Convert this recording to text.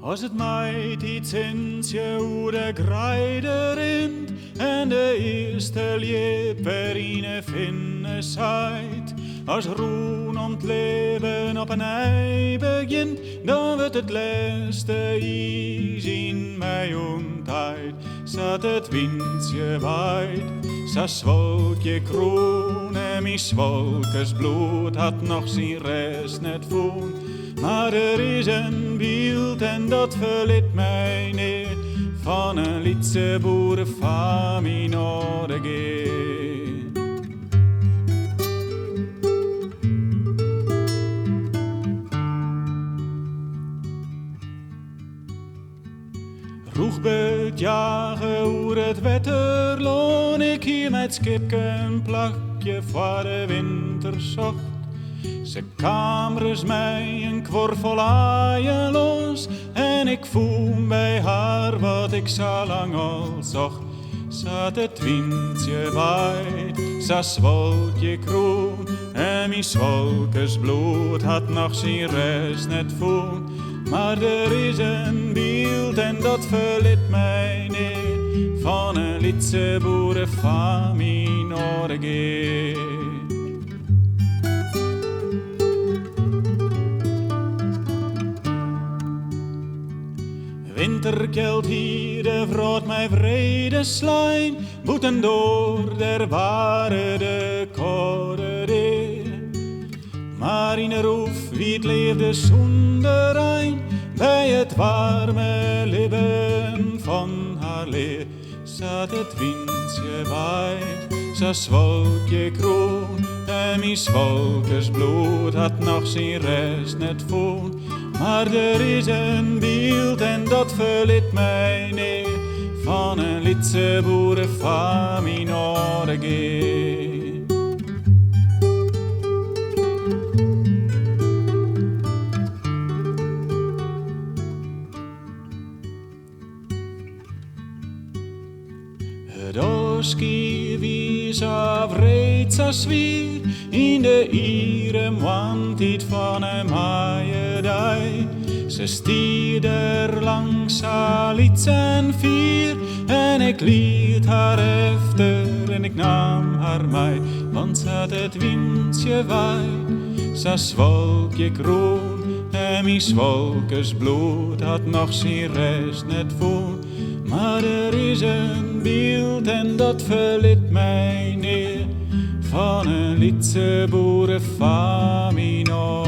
Als het maait iets Sintje hoe de greide rint en de eerste liep er in vinden zaait. Als roen om het leven op een ei begint, dan wordt het laatste is in mijn ontijd. Zat het windje waait, sa zwolkje kroon en mijn zwolkes bloed had nog zijn rest net voel. Maar er is een beeld en dat verliet mij neer van een lietse boerenfamilie Noordergeer. Vroeg beut jagen hoe het wetterloon, ik hier met skipken een plakje voor de winter zocht. Ze kamers mij een kworvel aaien los en ik voel bij haar wat ik zo lang al zocht. Zat het windje waait, sa zwolkje kroon en mijn zwolkes bloed had nog zijn rest net voel. Maar er is een beeld en dat verliet mij neer van een lietse boerenfamilie Noordergeer. Winterkelt hier, de vroot mij vrede slijn, boeten door der ware de koude deur. Maar in de roef wie het leefde zonder rein, bij het warme leven van haar leer. Zat het windje waait, sa zwolkje kroon en mijn zwolkes bloed had nog zijn rest net voel. Maar er is een beeld en dat verliet mij neer van een lietse boerenfamilie Noordergeer. Het oski wies afreeds als weer in de ieren wantiet van een maaierij. Ze stierde langs al iets en vier en ik liet haar efter en ik nam haar mee. Want zat het windje waait, sa zwolkje kroon en mijn zwolkes bloed had nog zijn rest net voel. Maar er is een beeld en dat verliet mij neer van een lietse boerenfamilie.